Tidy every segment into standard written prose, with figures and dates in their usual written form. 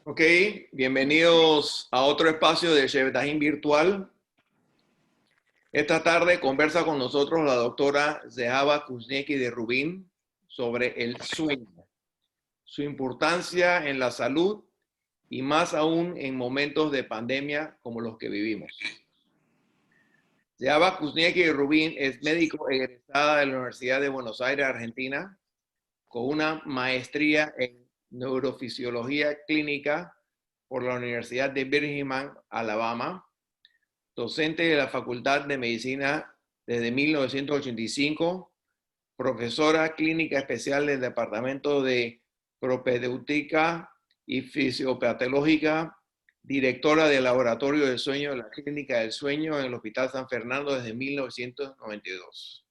Ok, bienvenidos a otro espacio de Shevdahin Virtual. Esta tarde conversa con nosotros la doctora Zehaba Kuzniecki de Rubin sobre el sueño, su importancia en la salud y más aún en momentos de pandemia como los que vivimos. Zehaba Kuzniecki de Rubin es médico egresada de la Universidad de Buenos Aires, Argentina, con una maestría en neurofisiología clínica por la Universidad de Birmingham, Alabama, docente de la Facultad de Medicina desde 1985, profesora clínica especial del Departamento de Propedéutica y Fisiopatológica, directora del Laboratorio del Sueño de la Clínica del Sueño en el Hospital San Fernando desde 1992.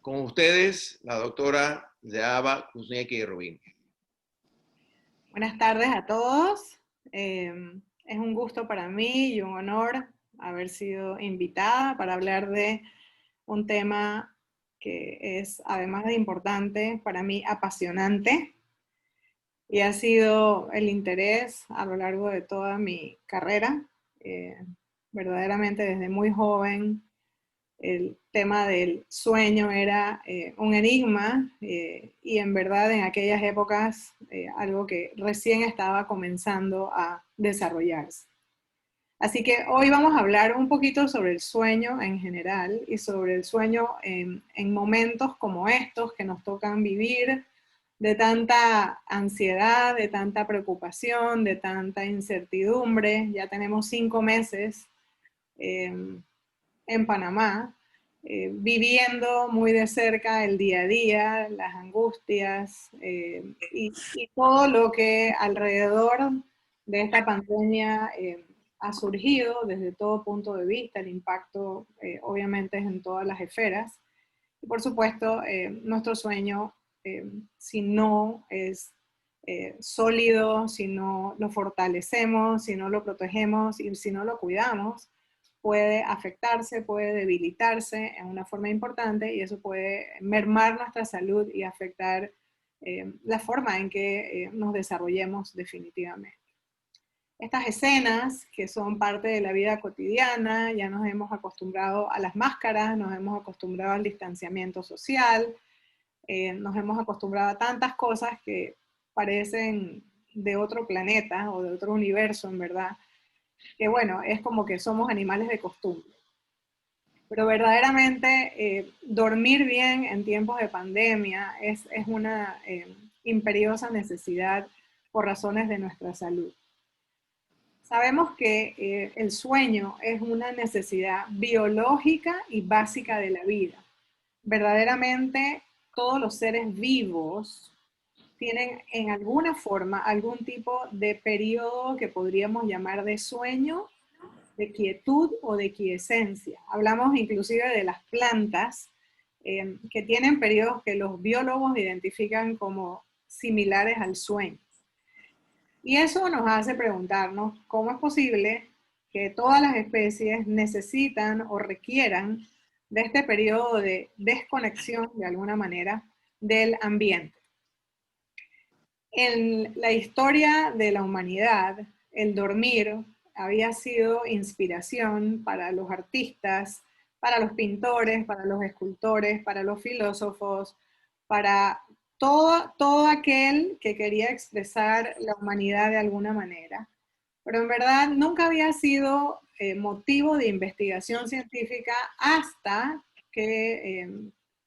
Con ustedes, la doctora Zehaba Kuzniecki Rubin. Buenas tardes a todos. Es un gusto para mí y un honor haber sido invitada para hablar de un tema que es, además de importante, para mí apasionante, y ha sido el interés a lo largo de toda mi carrera. Verdaderamente desde muy joven el tema del sueño era un enigma y en verdad en aquellas épocas algo que recién estaba comenzando a desarrollarse. Así que hoy vamos a hablar un poquito sobre el sueño en general y sobre el sueño en momentos como estos que nos tocan vivir, de tanta ansiedad, de tanta preocupación, de tanta incertidumbre. Ya tenemos 5 meses en Panamá, viviendo muy de cerca el día a día, las angustias y todo lo que alrededor de esta pandemia ha surgido desde todo punto de vista. El impacto obviamente es en todas las esferas. Y por supuesto, nuestro sueño, si no es sólido, si no lo fortalecemos, si no lo protegemos y si no lo cuidamos, puede afectarse, puede debilitarse en una forma importante y eso puede mermar nuestra salud y afectar la forma en que nos desarrollemos definitivamente. Estas escenas que son parte de la vida cotidiana, ya nos hemos acostumbrado a las máscaras, nos hemos acostumbrado al distanciamiento social, nos hemos acostumbrado a tantas cosas que parecen de otro planeta o de otro universo, en verdad, que bueno, es como que somos animales de costumbre. Pero verdaderamente dormir bien en tiempos de pandemia es una imperiosa necesidad por razones de nuestra salud. Sabemos que el sueño es una necesidad biológica y básica de la vida. Verdaderamente todos los seres vivos tienen en alguna forma algún tipo de periodo que podríamos llamar de sueño, de quietud o de quiescencia. Hablamos inclusive de las plantas que tienen periodos que los biólogos identifican como similares al sueño. Y eso nos hace preguntarnos cómo es posible que todas las especies necesitan o requieran de este periodo de desconexión, de alguna manera, del ambiente. En la historia de la humanidad, el dormir había sido inspiración para los artistas, para los pintores, para los escultores, para los filósofos, para todo aquel que quería expresar la humanidad de alguna manera. Pero en verdad nunca había sido motivo de investigación científica hasta que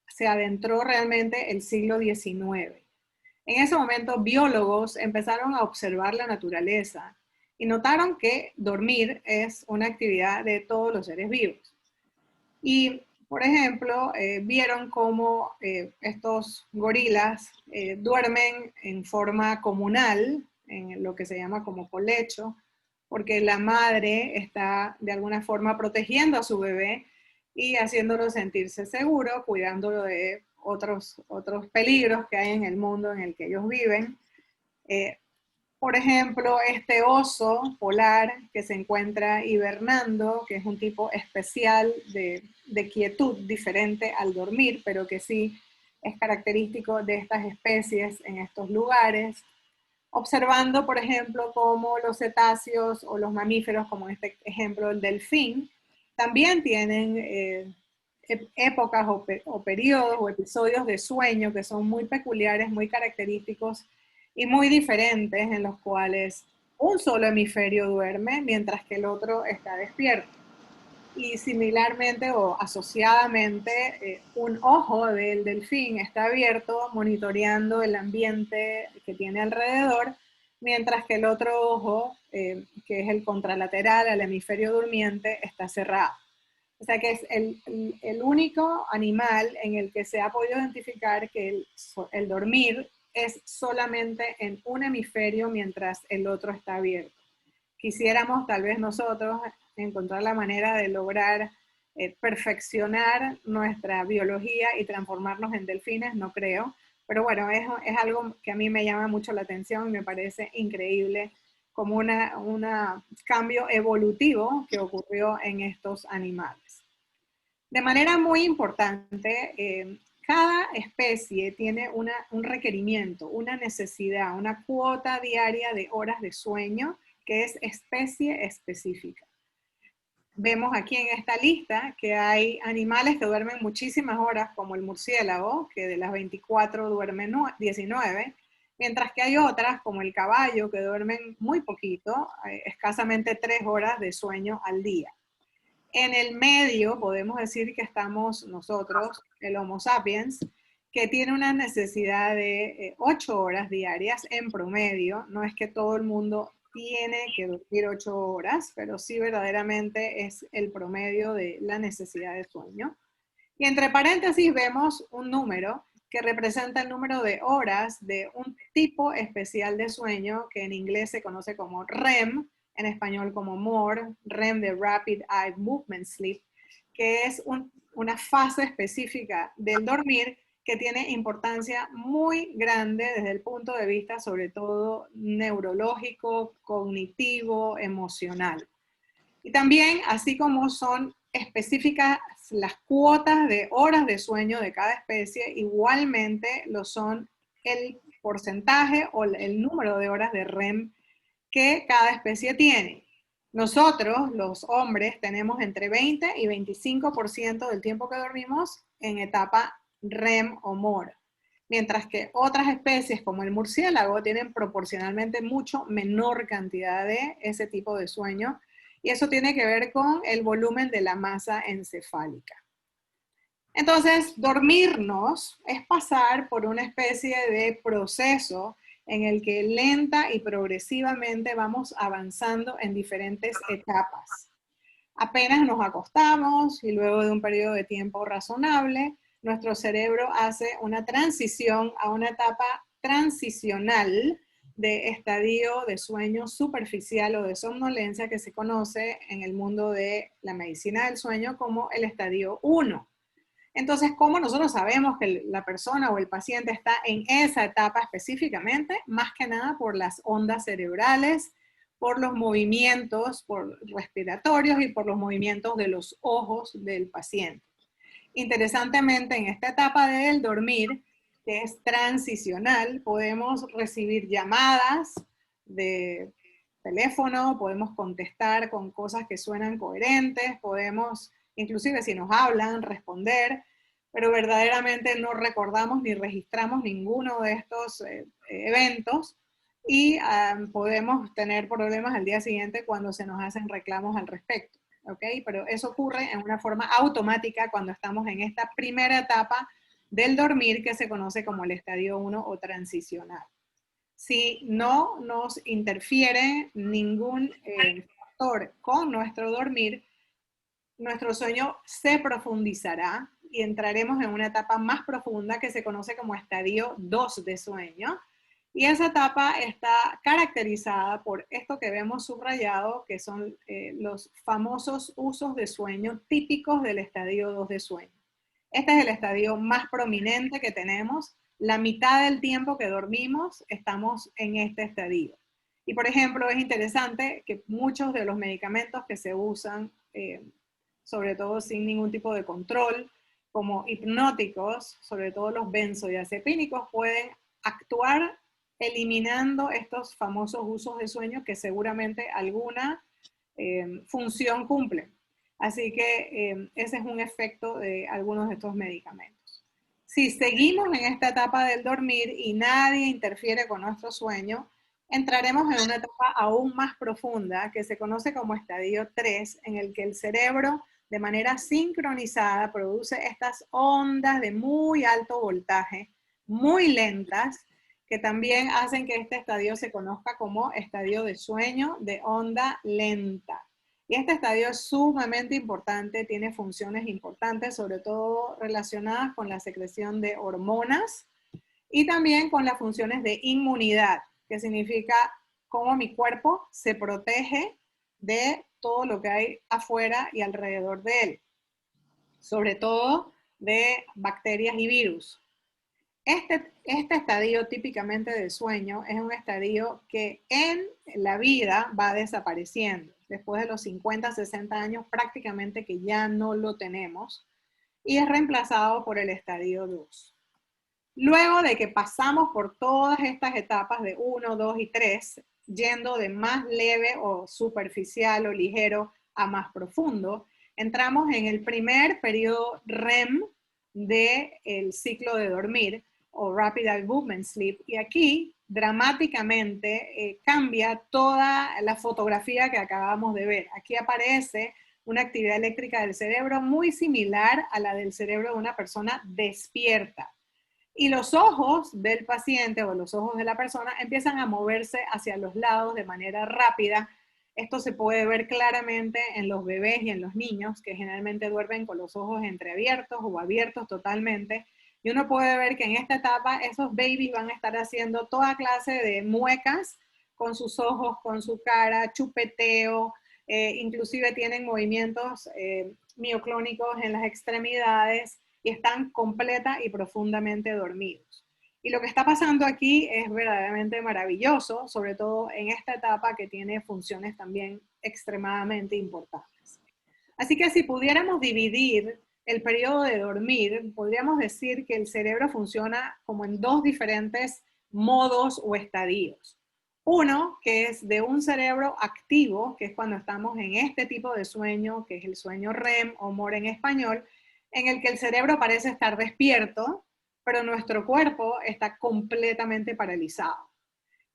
se adentró realmente el siglo XIX. En ese momento, biólogos empezaron a observar la naturaleza y notaron que dormir es una actividad de todos los seres vivos. Y, por ejemplo, vieron cómo estos gorilas duermen en forma comunal, en lo que se llama como colecho, porque la madre está de alguna forma protegiendo a su bebé y haciéndolo sentirse seguro, cuidándolo de otros peligros que hay en el mundo en el que ellos viven. Por ejemplo, este oso polar que se encuentra hibernando, que es un tipo especial de quietud diferente al dormir, pero que sí es característico de estas especies en estos lugares. observando, por ejemplo, cómo los cetáceos o los mamíferos, como en este ejemplo el delfín, también tienen épocas o periodos o episodios de sueño que son muy peculiares, muy característicos y muy diferentes, en los cuales un solo hemisferio duerme mientras que el otro está despierto. Y similarmente o asociadamente, un ojo del delfín está abierto monitoreando el ambiente que tiene alrededor, mientras que el otro ojo, que es el contralateral al hemisferio durmiente, está cerrado. O sea que es el único animal en el que se ha podido identificar que el dormir es solamente en un hemisferio mientras el otro está abierto. Quisiéramos tal vez nosotros encontrar la manera de lograr perfeccionar nuestra biología y transformarnos en delfines, no creo, pero bueno, es algo que a mí me llama mucho la atención y me parece increíble como un cambio evolutivo que ocurrió en estos animales. De manera muy importante, cada especie tiene un requerimiento, una necesidad, una cuota diaria de horas de sueño que es especie específica. Vemos aquí en esta lista que hay animales que duermen muchísimas horas, como el murciélago, que de las 24 duerme 19, mientras que hay otras, como el caballo, que duermen muy poquito, escasamente 3 horas de sueño al día. En el medio podemos decir que estamos nosotros, el Homo sapiens, que tiene una necesidad de 8 horas diarias en promedio. No es que todo el mundo tiene que dormir 8 horas, pero sí verdaderamente es el promedio de la necesidad de sueño. Y entre paréntesis vemos un número que representa el número de horas de un tipo especial de sueño que en inglés se conoce como REM, en español como MORE, REM de Rapid Eye Movement Sleep, que es una fase específica del dormir que tiene importancia muy grande desde el punto de vista sobre todo neurológico, cognitivo, emocional. Y también, así como son específicas las cuotas de horas de sueño de cada especie, igualmente lo son el porcentaje o el número de horas de REM que cada especie tiene. Nosotros, los hombres, tenemos entre 20 y 25% del tiempo que dormimos en etapa REM o MORE, mientras que otras especies como el murciélago tienen proporcionalmente mucho menor cantidad de ese tipo de sueño, y eso tiene que ver con el volumen de la masa encefálica. Entonces, dormirnos es pasar por una especie de proceso en el que lenta y progresivamente vamos avanzando en diferentes etapas. Apenas nos acostamos y luego de un periodo de tiempo razonable, nuestro cerebro hace una transición a una etapa transicional de estadio de sueño superficial o de somnolencia que se conoce en el mundo de la medicina del sueño como el estadio 1. Entonces, ¿cómo nosotros sabemos que la persona o el paciente está en esa etapa específicamente? Más que nada por las ondas cerebrales, por los movimientos respiratorios y por los movimientos de los ojos del paciente. Interesantemente, en esta etapa del dormir, que es transicional, podemos recibir llamadas de teléfono, podemos contestar con cosas que suenan coherentes, podemos, inclusive si nos hablan, responder, pero verdaderamente no recordamos ni registramos ninguno de estos eventos y podemos tener problemas al día siguiente cuando se nos hacen reclamos al respecto. ¿Okay? Pero eso ocurre en una forma automática cuando estamos en esta primera etapa del dormir que se conoce como el estadio 1 o transicional. Si no nos interfiere ningún factor con nuestro dormir, nuestro sueño se profundizará y entraremos en una etapa más profunda que se conoce como estadio 2 de sueño. Y esa etapa está caracterizada por esto que vemos subrayado, que son los famosos usos de sueño típicos del estadio 2 de sueño. Este es el estadio más prominente que tenemos. La mitad del tiempo que dormimos estamos en este estadio. Y por ejemplo, es interesante que muchos de los medicamentos que se usan, sobre todo sin ningún tipo de control, como hipnóticos, sobre todo los benzodiazepínicos, pueden actuar eliminando estos famosos usos de sueño que seguramente alguna función cumplen. Así que ese es un efecto de algunos de estos medicamentos. Si seguimos en esta etapa del dormir y nadie interfiere con nuestro sueño, entraremos en una etapa aún más profunda que se conoce como estadio 3, en el que el cerebro de manera sincronizada produce estas ondas de muy alto voltaje, muy lentas, que también hacen que este estadio se conozca como estadio de sueño de onda lenta. Y este estadio es sumamente importante, tiene funciones importantes, sobre todo relacionadas con la secreción de hormonas y también con las funciones de inmunidad, que significa cómo mi cuerpo se protege de todo lo que hay afuera y alrededor de él, sobre todo de bacterias y virus. Este estadio típicamente del sueño es un estadio que en la vida va desapareciendo. Después de los 50, 60 años prácticamente que ya no lo tenemos y es reemplazado por el estadio 2. Luego de que pasamos por todas estas etapas de 1, 2 y 3, yendo de más leve o superficial o ligero a más profundo, entramos en el primer periodo REM del ciclo de dormir, o Rapid Eye Movement Sleep, y aquí dramáticamente cambia toda la fotografía que acabamos de ver. Aquí aparece una actividad eléctrica del cerebro muy similar a la del cerebro de una persona despierta. Y los ojos del paciente o los ojos de la persona empiezan a moverse hacia los lados de manera rápida. Esto se puede ver claramente en los bebés y en los niños, que generalmente duermen con los ojos entreabiertos o abiertos totalmente. Y uno puede ver que en esta etapa esos babies van a estar haciendo toda clase de muecas con sus ojos, con su cara, chupeteo, inclusive tienen movimientos mioclónicos en las extremidades y están completa y profundamente dormidos. Y lo que está pasando aquí es verdaderamente maravilloso, sobre todo en esta etapa que tiene funciones también extremadamente importantes. Así que si pudiéramos dividir el periodo de dormir, podríamos decir que el cerebro funciona como en dos diferentes modos o estadios. Uno, que es de un cerebro activo, que es cuando estamos en este tipo de sueño, que es el sueño REM o MOR en español, en el que el cerebro parece estar despierto, pero nuestro cuerpo está completamente paralizado.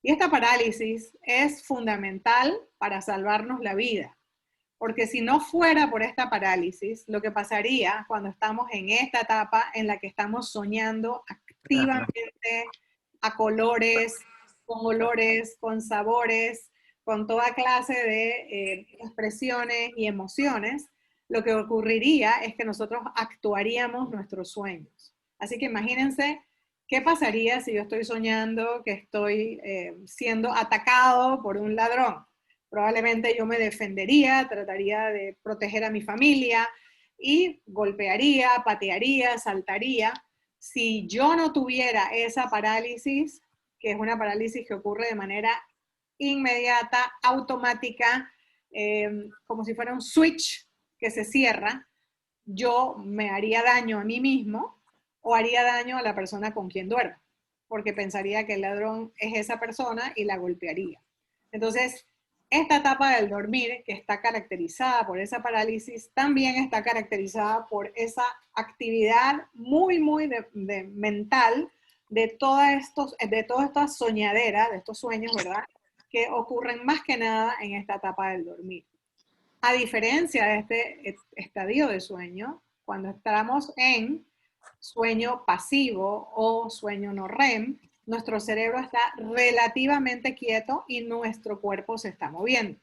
Y esta parálisis es fundamental para salvarnos la vida, porque si no fuera por esta parálisis, lo que pasaría cuando estamos en esta etapa en la que estamos soñando activamente a colores, con olores, con sabores, con toda clase de expresiones y emociones, lo que ocurriría es que nosotros actuaríamos nuestros sueños. Así que imagínense qué pasaría si yo estoy soñando que estoy siendo atacado por un ladrón. Probablemente yo me defendería, trataría de proteger a mi familia y golpearía, patearía, saltaría. Si yo no tuviera esa parálisis, que es una parálisis que ocurre de manera inmediata, automática, como si fuera un switch que se cierra, yo me haría daño a mí mismo o haría daño a la persona con quien duermo, porque pensaría que el ladrón es esa persona y la golpearía. Entonces, esta etapa del dormir, que está caracterizada por esa parálisis, también está caracterizada por esa actividad muy, muy de mental de toda esta soñadera, de estos sueños, ¿verdad? Que ocurren más que nada en esta etapa del dormir. A diferencia de este estadio de sueño, cuando estamos en sueño pasivo o sueño no REM, nuestro cerebro está relativamente quieto y nuestro cuerpo se está moviendo.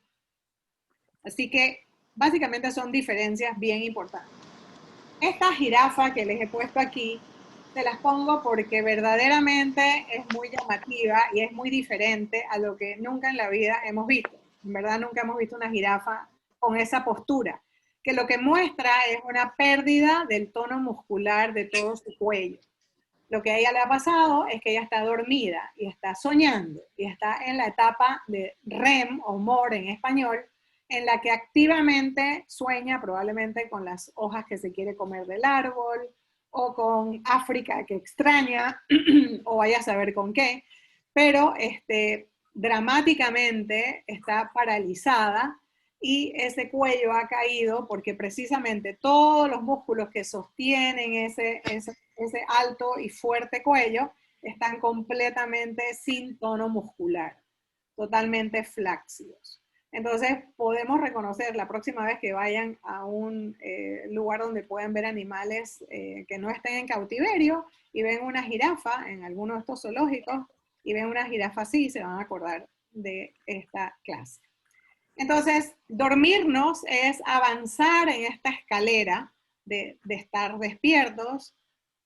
Así que básicamente son diferencias bien importantes. Esta jirafa que les he puesto aquí, se las pongo porque verdaderamente es muy llamativa y es muy diferente a lo que nunca en la vida hemos visto. En verdad nunca hemos visto una jirafa con esa postura, que lo que muestra es una pérdida del tono muscular de todo su cuello. Lo que a ella le ha pasado es que ella está dormida y está soñando y está en la etapa de REM o MOR en español, en la que activamente sueña probablemente con las hojas que se quiere comer del árbol o con África que extraña o vaya a saber con qué, pero dramáticamente está paralizada y ese cuello ha caído porque precisamente todos los músculos que sostienen ese alto y fuerte cuello están completamente sin tono muscular, totalmente flácidos. Entonces podemos reconocer la próxima vez que vayan a un lugar donde pueden ver animales que no estén en cautiverio y ven una jirafa en alguno de estos zoológicos y ven una jirafa así, se van a acordar de esta clase. Entonces, dormirnos es avanzar en esta escalera de estar despiertos,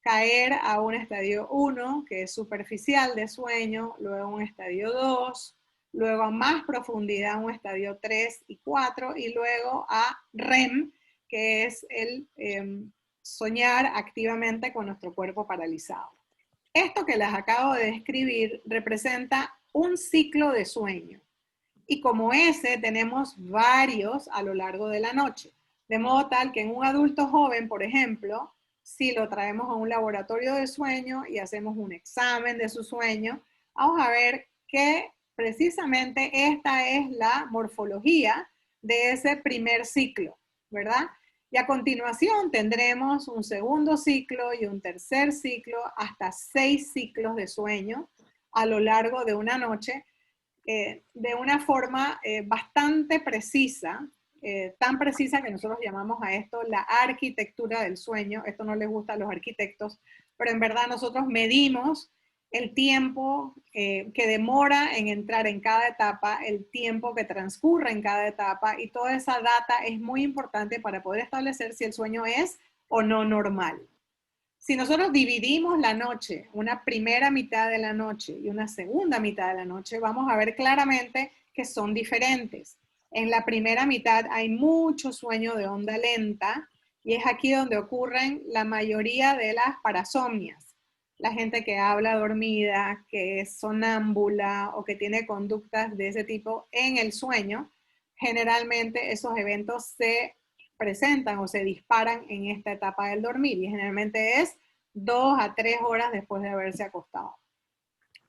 caer a un estadio 1, que es superficial de sueño, luego un estadio 2, luego a más profundidad un estadio 3 y 4, y luego a REM, que es el soñar activamente con nuestro cuerpo paralizado. Esto que les acabo de describir representa un ciclo de sueño. Y como ese, tenemos varios a lo largo de la noche. De modo tal que en un adulto joven, por ejemplo, si lo traemos a un laboratorio de sueño y hacemos un examen de su sueño, vamos a ver que precisamente esta es la morfología de ese primer ciclo, ¿verdad? Y a continuación tendremos un segundo ciclo y un tercer ciclo, hasta 6 ciclos de sueño a lo largo de una noche, de una forma bastante precisa, tan precisa que nosotros llamamos a esto la arquitectura del sueño. Esto no les gusta a los arquitectos, pero en verdad nosotros medimos el tiempo que demora en entrar en cada etapa, el tiempo que transcurre en cada etapa, y toda esa data es muy importante para poder establecer si el sueño es o no normal. Si nosotros dividimos la noche, una primera mitad de la noche y una segunda mitad de la noche, vamos a ver claramente que son diferentes. En la primera mitad hay mucho sueño de onda lenta y es aquí donde ocurren la mayoría de las parasomnias. La gente que habla dormida, que es sonámbula o que tiene conductas de ese tipo en el sueño, generalmente esos eventos se presentan o se disparan en esta etapa del dormir, y generalmente es 2 a 3 horas después de haberse acostado.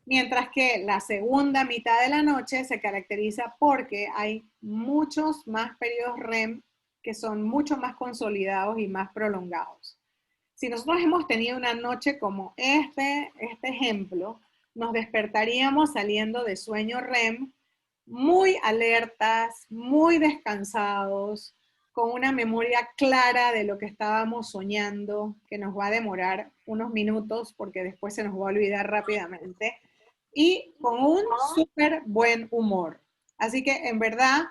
Mientras que la segunda mitad de la noche se caracteriza porque hay muchos más periodos REM que son mucho más consolidados y más prolongados. Si nosotros hemos tenido una noche como este ejemplo, nos despertaríamos saliendo de sueño REM muy alertas, muy descansados, con una memoria clara de lo que estábamos soñando, que nos va a demorar unos minutos porque después se nos va a olvidar rápidamente, y con un súper buen humor. Así que en verdad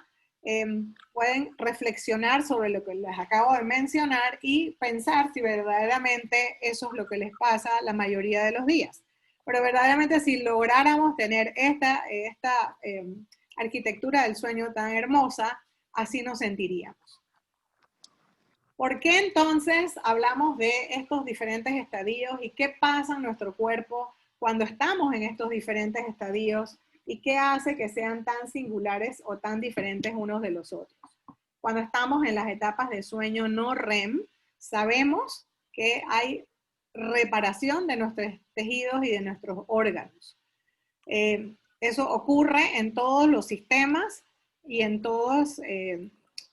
pueden reflexionar sobre lo que les acabo de mencionar y pensar si verdaderamente eso es lo que les pasa la mayoría de los días. Pero verdaderamente si lográramos tener esta arquitectura del sueño tan hermosa, así nos sentiríamos. ¿Por qué entonces hablamos de estos diferentes estadios y qué pasa en nuestro cuerpo cuando estamos en estos diferentes estadios y qué hace que sean tan singulares o tan diferentes unos de los otros? Cuando estamos en las etapas de sueño no REM, sabemos que hay reparación de nuestros tejidos y de nuestros órganos. Eso ocurre en todos los sistemas y en todos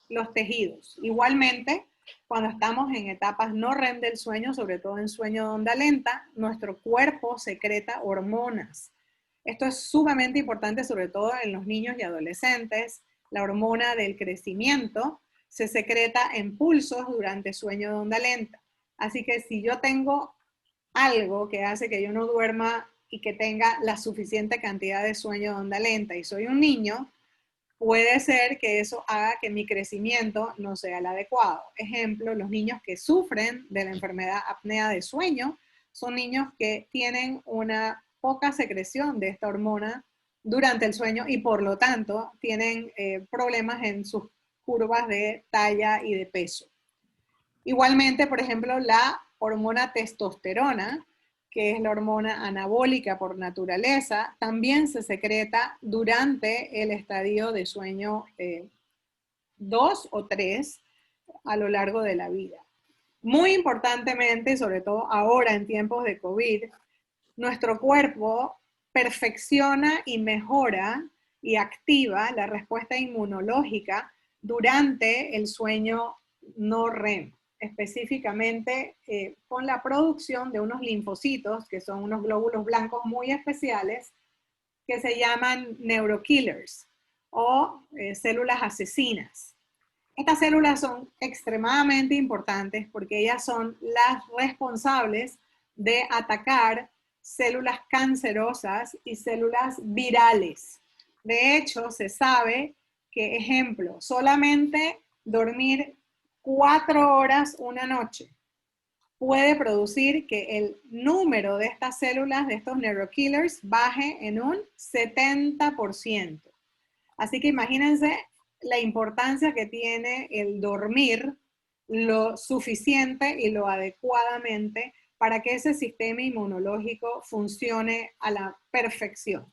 los tejidos. Igualmente, cuando estamos en etapas no REM del sueño, sobre todo en sueño de onda lenta, nuestro cuerpo secreta hormonas. Esto es sumamente importante, sobre todo en los niños y adolescentes. La hormona del crecimiento se secreta en pulsos durante sueño de onda lenta. Así que si yo tengo algo que hace que yo no duerma y que tenga la suficiente cantidad de sueño de onda lenta y soy un niño, puede ser que eso haga que mi crecimiento no sea el adecuado. Ejemplo, los niños que sufren de la enfermedad apnea de sueño son niños que tienen una poca secreción de esta hormona durante el sueño y por lo tanto tienen problemas en sus curvas de talla y de peso. Igualmente, por ejemplo, la hormona testosterona, que es la hormona anabólica por naturaleza, también se secreta durante el estadio de sueño 2 o 3 a lo largo de la vida. Muy importantemente, sobre todo ahora en tiempos de COVID, nuestro cuerpo perfecciona y mejora y activa la respuesta inmunológica durante el sueño no REM, específicamente con la producción de unos linfocitos, que son unos glóbulos blancos muy especiales, que se llaman neurokillers o células asesinas. Estas células son extremadamente importantes porque ellas son las responsables de atacar células cancerosas y células virales. De hecho, se sabe que, ejemplo, solamente dormir 4 horas una noche puede producir que el número de estas células, de estos neurokillers, baje en un 70%. Así que imagínense la importancia que tiene el dormir lo suficiente y lo adecuadamente para que ese sistema inmunológico funcione a la perfección.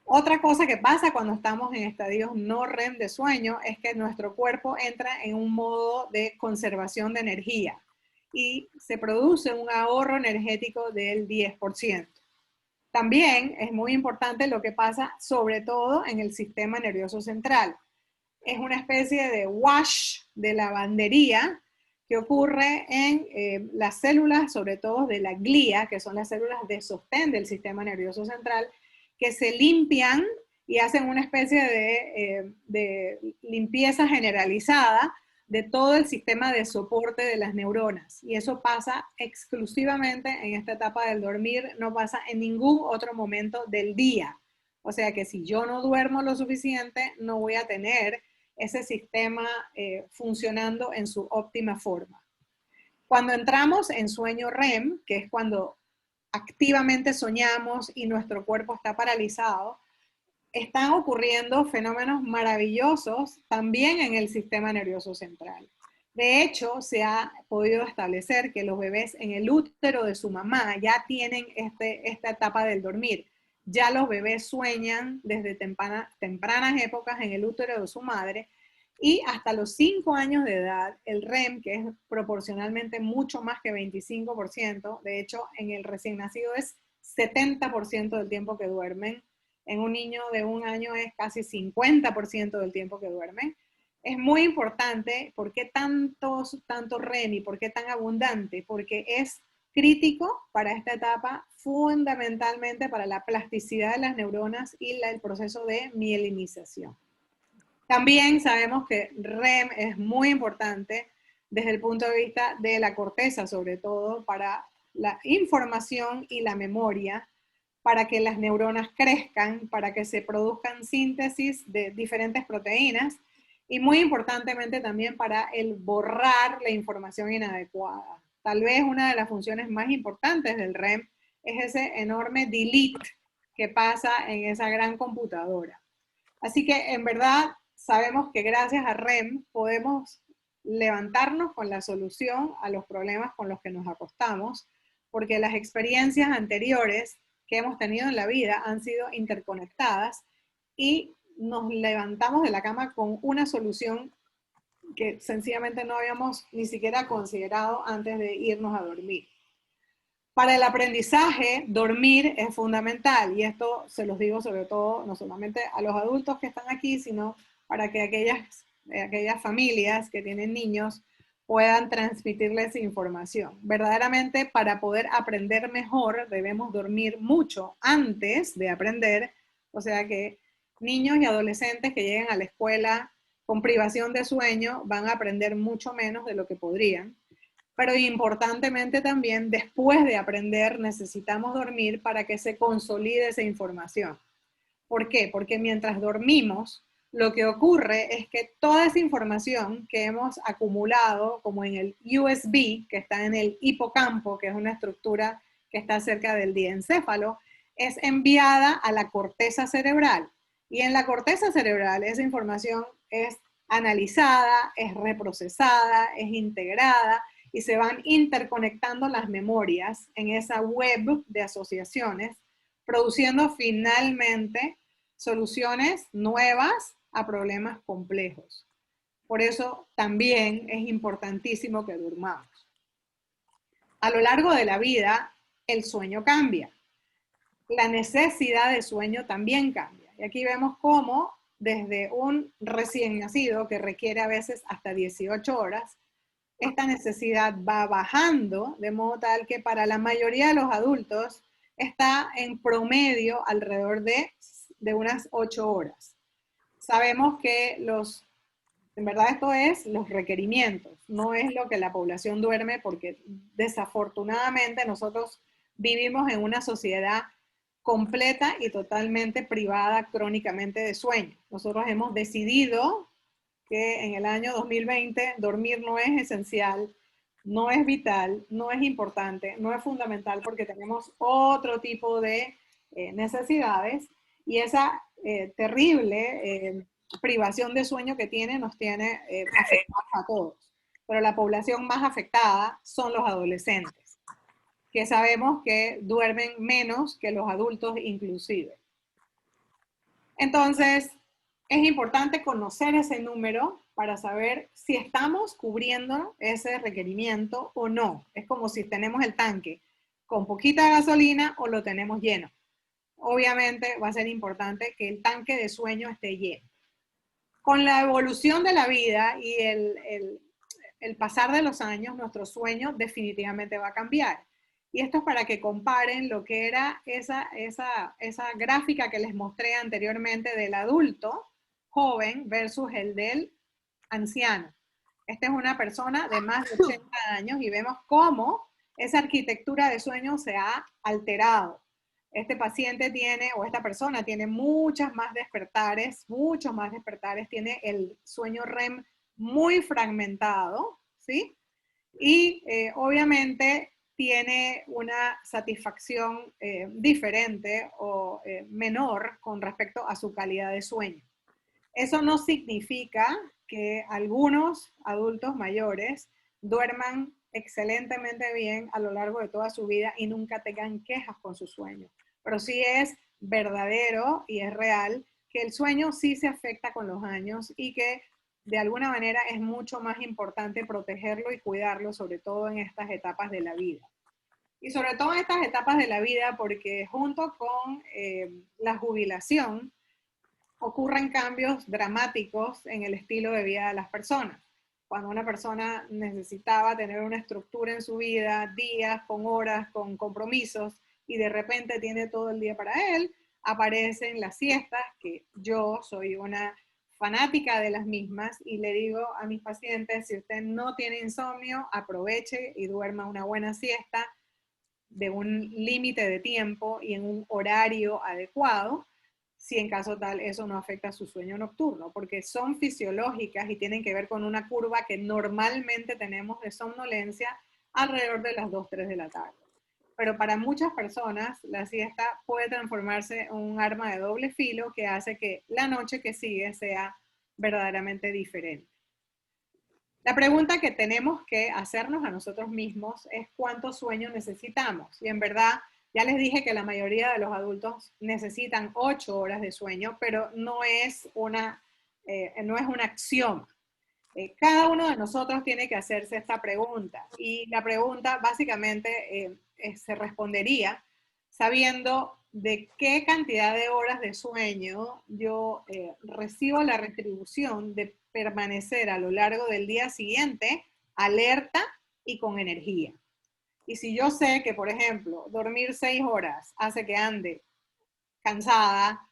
Otra cosa que pasa cuando estamos en estadios no REM de sueño es que nuestro cuerpo entra en un modo de conservación de energía y se produce un ahorro energético del 10%. También es muy importante lo que pasa sobre todo en el sistema nervioso central. Es una especie de wash de lavandería que ocurre en las células, sobre todo de la glía, que son las células de sostén del sistema nervioso central, que se limpian y hacen una especie de limpieza generalizada de todo el sistema de soporte de las neuronas. Y eso pasa exclusivamente en esta etapa del dormir, no pasa en ningún otro momento del día. O sea que si yo no duermo lo suficiente, no voy a tener ese sistema funcionando en su óptima forma. Cuando entramos en sueño REM, que es cuando activamente soñamos y nuestro cuerpo está paralizado, están ocurriendo fenómenos maravillosos también en el sistema nervioso central. De hecho, se ha podido establecer que los bebés en el útero de su mamá ya tienen esta etapa del dormir. Ya los bebés sueñan desde tempranas épocas en el útero de su madre y hasta los 5 años de edad, el REM, que es proporcionalmente mucho más que 25%, de hecho, en el recién nacido es 70% del tiempo que duermen, en un niño de 1 año es casi 50% del tiempo que duermen. Es muy importante. ¿Por qué tanto REM y por qué tan abundante? Porque es crítico para esta etapa, fundamentalmente para la plasticidad de las neuronas y el proceso de mielinización. También sabemos que REM es muy importante desde el punto de vista de la corteza, sobre todo para la información y la memoria, para que las neuronas crezcan, para que se produzcan síntesis de diferentes proteínas y muy importantemente también para el borrar la información inadecuada. Tal vez una de las funciones más importantes del REM es ese enorme delete que pasa en esa gran computadora. Así que en verdad sabemos que gracias a REM podemos levantarnos con la solución a los problemas con los que nos acostamos, porque las experiencias anteriores que hemos tenido en la vida han sido interconectadas y nos levantamos de la cama con una solución que sencillamente no habíamos ni siquiera considerado antes de irnos a dormir. Para el aprendizaje, dormir es fundamental y esto se los digo sobre todo no solamente a los adultos que están aquí, sino para que aquellas familias que tienen niños puedan transmitirles información. Verdaderamente, para poder aprender mejor, debemos dormir mucho antes de aprender, o sea que niños y adolescentes que lleguen a la escuela con privación de sueño van a aprender mucho menos de lo que podrían. Pero importantemente también, después de aprender, necesitamos dormir para que se consolide esa información. ¿Por qué? Porque mientras dormimos, lo que ocurre es que toda esa información que hemos acumulado, como en el USB, que está en el hipocampo, que es una estructura que está cerca del diencéfalo, es enviada a la corteza cerebral. Y en la corteza cerebral esa información es analizada, es reprocesada, es integrada y se van interconectando las memorias en esa web de asociaciones, produciendo finalmente soluciones nuevas a problemas complejos. Por eso también es importantísimo que durmamos. A lo largo de la vida, el sueño cambia. la necesidad de sueño también cambia. Y aquí vemos cómo desde un recién nacido que requiere a veces hasta 18 horas, esta necesidad va bajando de modo tal que para la mayoría de los adultos está en promedio alrededor de unas 8 horas. Sabemos que en verdad esto es los requerimientos, no es lo que la población duerme, porque desafortunadamente nosotros vivimos en una sociedad completa y totalmente privada crónicamente de sueño. Nosotros hemos decidido que en el año 2020 dormir no es esencial, no es vital, no es importante, no es fundamental porque tenemos otro tipo de necesidades y esa terrible privación de sueño que tiene nos tiene afectados a todos. Pero la población más afectada son los adolescentes, que sabemos que duermen menos que los adultos inclusive. Entonces, es importante conocer ese número para saber si estamos cubriendo ese requerimiento o no. Es como si tenemos el tanque con poquita gasolina o lo tenemos lleno. Obviamente va a ser importante que el tanque de sueño esté lleno. Con la evolución de la vida y el pasar de los años, nuestro sueño definitivamente va a cambiar. Y esto es para que comparen lo que era esa gráfica que les mostré anteriormente del adulto joven versus el del anciano. Esta es una persona de más de 80 años y vemos cómo esa arquitectura de sueño se ha alterado. Este paciente tiene, o esta persona tiene muchos más despertares, tiene el sueño REM muy fragmentado, ¿sí? Y obviamente tiene una satisfacción diferente o menor con respecto a su calidad de sueño. Eso no significa que algunos adultos mayores duerman excelentemente bien a lo largo de toda su vida y nunca tengan quejas con su sueño. Pero sí es verdadero y es real que el sueño sí se afecta con los años y que de alguna manera es mucho más importante protegerlo y cuidarlo, sobre todo en estas etapas de la vida. Y sobre todo en estas etapas de la vida porque junto con la jubilación, ocurren cambios dramáticos en el estilo de vida de las personas. Cuando una persona necesitaba tener una estructura en su vida, días, con horas, con compromisos, y de repente tiene todo el día para él, aparecen las siestas, que yo soy una fanática de las mismas, y le digo a mis pacientes, si usted no tiene insomnio, aproveche y duerma una buena siesta de un límite de tiempo y en un horario adecuado, si en caso tal eso no afecta su sueño nocturno, porque son fisiológicas y tienen que ver con una curva que normalmente tenemos de somnolencia alrededor de las 2, 3 de la tarde. Pero para muchas personas la siesta puede transformarse en un arma de doble filo que hace que la noche que sigue sea verdaderamente diferente. La pregunta que tenemos que hacernos a nosotros mismos es cuánto sueño necesitamos. Y en verdad, ya les dije que la mayoría de los adultos necesitan 8 horas de sueño, pero no es un axioma. Cada uno de nosotros tiene que hacerse esta pregunta. Y la pregunta básicamente se respondería sabiendo de qué cantidad de horas de sueño yo recibo la retribución de permanecer a lo largo del día siguiente alerta y con energía. Y si yo sé que, por ejemplo, dormir 6 horas hace que ande cansada,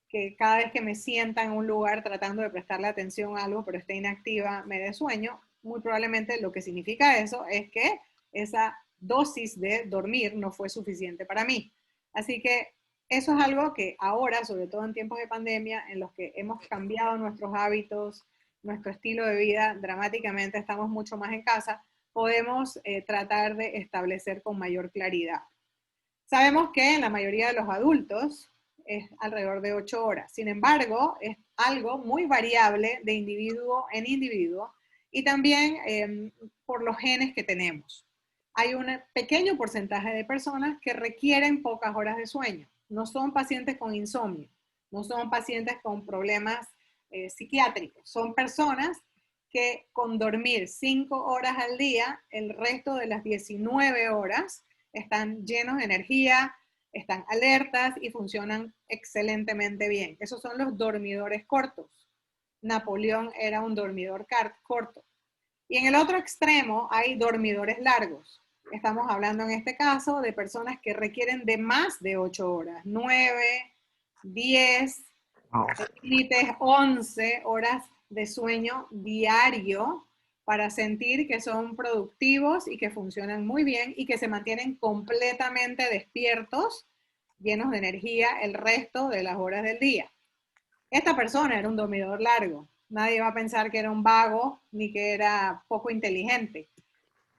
que cada vez que me sienta en un lugar tratando de prestarle atención a algo, pero esté inactiva, me dé sueño, muy probablemente lo que significa eso es que esa dosis de dormir no fue suficiente para mí. Así que eso es algo que ahora, sobre todo en tiempos de pandemia, en los que hemos cambiado nuestros hábitos, nuestro estilo de vida dramáticamente, estamos mucho más en casa, podemos tratar de establecer con mayor claridad. Sabemos que en la mayoría de los adultos es alrededor de 8 horas. Sin embargo, es algo muy variable de individuo en individuo y también por los genes que tenemos. Hay un pequeño porcentaje de personas que requieren pocas horas de sueño. No son pacientes con insomnio, no son pacientes con problemas psiquiátricos. Son personas que con dormir 5 horas al día, el resto de las 19 horas, están llenos de energía, están alertas y funcionan excelentemente bien. Esos son los dormidores cortos. Napoleón era un dormidor corto. Y en el otro extremo hay dormidores largos. Estamos hablando en este caso de personas que requieren de más de 8 horas, 9, 10, límites 11 horas de sueño diario para sentir que son productivos y que funcionan muy bien y que se mantienen completamente despiertos, llenos de energía el resto de las horas del día. Esta persona era un dormidor largo. Nadie va a pensar que era un vago ni que era poco inteligente.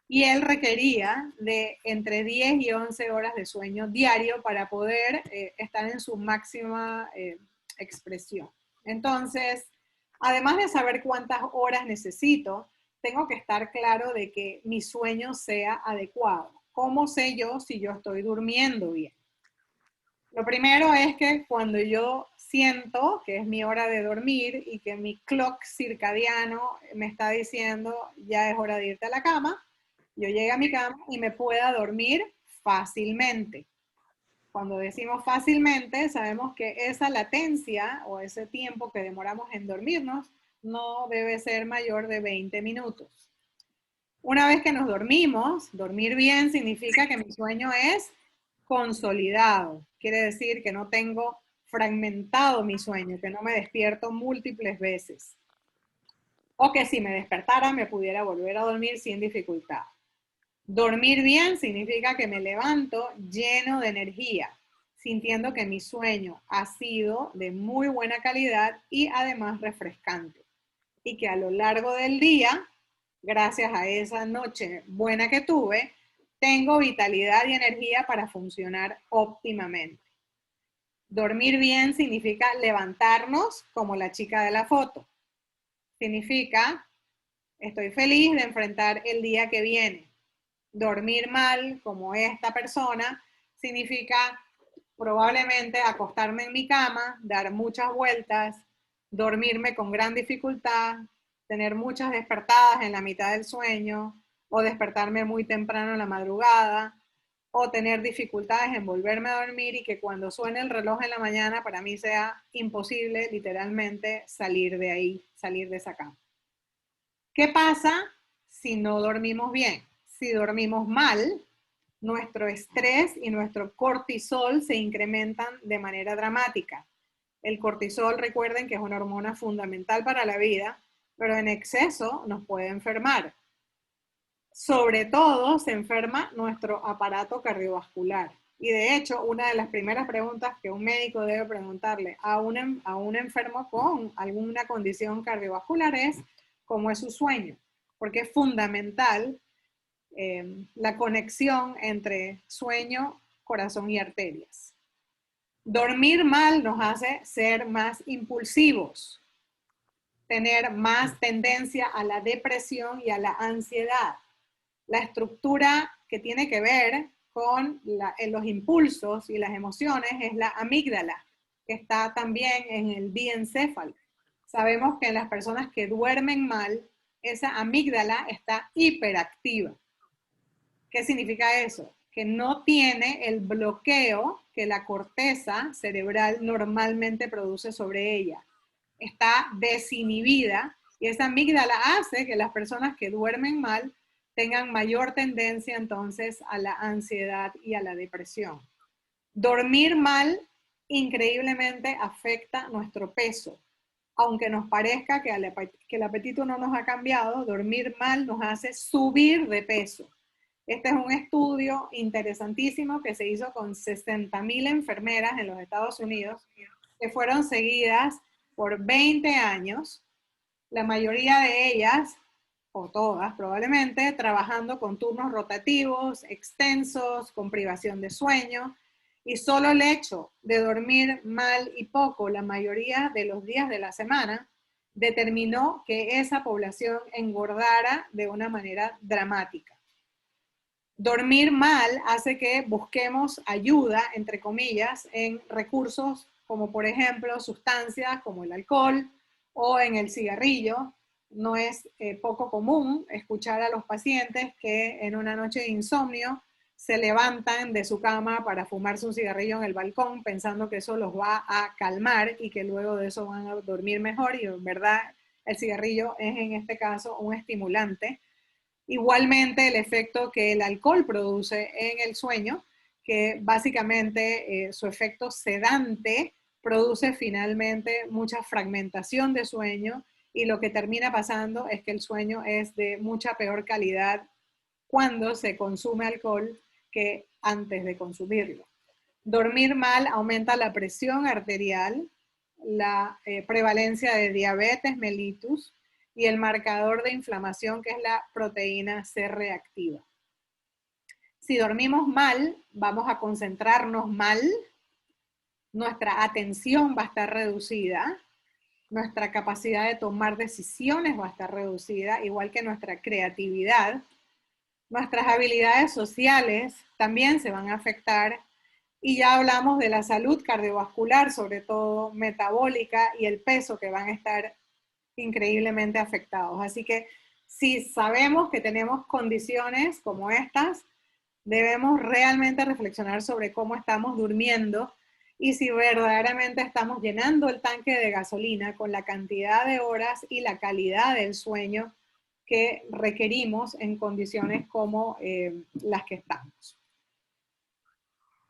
Y él requería de entre 10 y 11 horas de sueño diario para poder estar en su máxima expresión. Entonces, además de saber cuántas horas necesito, tengo que estar claro de que mi sueño sea adecuado. ¿Cómo sé yo si yo estoy durmiendo bien? Lo primero es que cuando yo siento que es mi hora de dormir y que mi clock circadiano me está diciendo ya es hora de irte a la cama, yo llegue a mi cama y me pueda dormir fácilmente. Cuando decimos fácilmente, sabemos que esa latencia o ese tiempo que demoramos en dormirnos no debe ser mayor de 20 minutos. Una vez que nos dormimos, dormir bien significa que mi sueño es consolidado. Quiere decir que no tengo fragmentado mi sueño, que no me despierto múltiples veces. O que si me despertara me pudiera volver a dormir sin dificultad. Dormir bien significa que me levanto lleno de energía, sintiendo que mi sueño ha sido de muy buena calidad y además refrescante. Y que a lo largo del día, gracias a esa noche buena que tuve, tengo vitalidad y energía para funcionar óptimamente. Dormir bien significa levantarnos como la chica de la foto. Significa, estoy feliz de enfrentar el día que viene. Dormir mal, como esta persona, significa probablemente acostarme en mi cama, dar muchas vueltas, dormirme con gran dificultad, tener muchas despertadas en la mitad del sueño, o despertarme muy temprano en la madrugada, o tener dificultades en volverme a dormir y que cuando suene el reloj en la mañana para mí sea imposible literalmente salir de ahí, salir de esa cama. ¿Qué pasa si no dormimos bien? Si dormimos mal, nuestro estrés y nuestro cortisol se incrementan de manera dramática. El cortisol, recuerden que es una hormona fundamental para la vida, pero en exceso nos puede enfermar. Sobre todo se enferma nuestro aparato cardiovascular. Y de hecho, una de las primeras preguntas que un médico debe preguntarle a un enfermo con alguna condición cardiovascular es cómo es su sueño, porque es fundamental la conexión entre sueño, corazón y arterias. Dormir mal nos hace ser más impulsivos, tener más tendencia a la depresión y a la ansiedad. La estructura que tiene que ver con los impulsos y las emociones es la amígdala, que está también en el diencéfalo. Sabemos que en las personas que duermen mal, esa amígdala está hiperactiva. ¿Qué significa eso? Que no tiene el bloqueo que la corteza cerebral normalmente produce sobre ella. Está desinhibida y esa amígdala hace que las personas que duermen mal tengan mayor tendencia entonces a la ansiedad y a la depresión. Dormir mal increíblemente afecta nuestro peso. Aunque nos parezca que el apetito no nos ha cambiado, dormir mal nos hace subir de peso. Este es un estudio interesantísimo que se hizo con 60,000 enfermeras en los Estados Unidos que fueron seguidas por 20 años, la mayoría de ellas, o todas probablemente, trabajando con turnos rotativos, extensos, con privación de sueño, y solo el hecho de dormir mal y poco la mayoría de los días de la semana determinó que esa población engordara de una manera dramática. Dormir mal hace que busquemos ayuda, entre comillas, en recursos como por ejemplo sustancias como el alcohol o en el cigarrillo. No es poco común escuchar a los pacientes que en una noche de insomnio se levantan de su cama para fumarse un cigarrillo en el balcón pensando que eso los va a calmar y que luego de eso van a dormir mejor, y en verdad el cigarrillo es en este caso un estimulante. Igualmente el efecto que el alcohol produce en el sueño, que básicamente su efecto sedante produce finalmente mucha fragmentación de sueño, y lo que termina pasando es que el sueño es de mucha peor calidad cuando se consume alcohol que antes de consumirlo. Dormir mal aumenta la presión arterial, la prevalencia de diabetes mellitus y el marcador de inflamación, que es la proteína C reactiva. Si dormimos mal, vamos a concentrarnos mal, nuestra atención va a estar reducida, nuestra capacidad de tomar decisiones va a estar reducida, igual que nuestra creatividad. Nuestras habilidades sociales también se van a afectar, y ya hablamos de la salud cardiovascular, sobre todo metabólica, y el peso, que van a estar increíblemente afectados. Así que si sabemos que tenemos condiciones como estas, debemos realmente reflexionar sobre cómo estamos durmiendo y si verdaderamente estamos llenando el tanque de gasolina con la cantidad de horas y la calidad del sueño que requerimos en condiciones como las que estamos.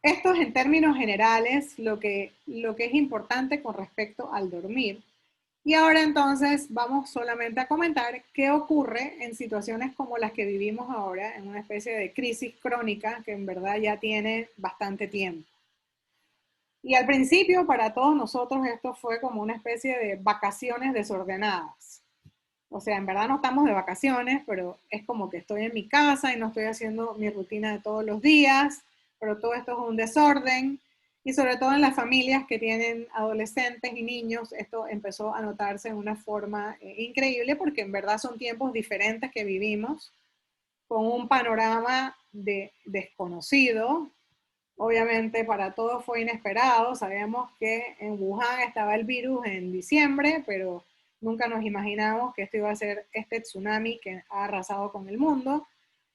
Esto es en términos generales lo que es importante con respecto al dormir. Y ahora entonces vamos solamente a comentar qué ocurre en situaciones como las que vivimos ahora, en una especie de crisis crónica que en verdad ya tiene bastante tiempo. Y al principio para todos nosotros esto fue como una especie de vacaciones desordenadas. O sea, en verdad no estamos de vacaciones, pero es como que estoy en mi casa y no estoy haciendo mi rutina de todos los días, pero todo esto es un desorden. Y sobre todo en las familias que tienen adolescentes y niños, esto empezó a notarse en una forma increíble, porque en verdad son tiempos diferentes que vivimos, con un panorama desconocido. Obviamente para todos fue inesperado. Sabemos que en Wuhan estaba el virus en diciembre, pero nunca nos imaginamos que esto iba a ser este tsunami que ha arrasado con el mundo.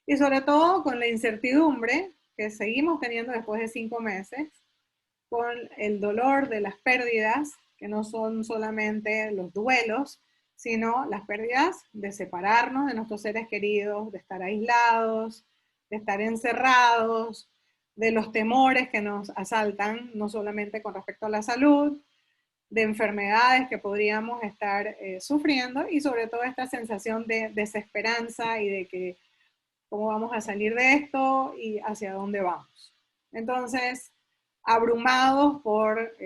Y sobre todo con la incertidumbre que seguimos teniendo después de 5 meses, con el dolor de las pérdidas, que no son solamente los duelos, sino las pérdidas de separarnos de nuestros seres queridos, de estar aislados, de estar encerrados, de los temores que nos asaltan, no solamente con respecto a la salud, de enfermedades que podríamos estar sufriendo, y sobre todo esta sensación de desesperanza y de que cómo vamos a salir de esto y hacia dónde vamos. Entonces, abrumados por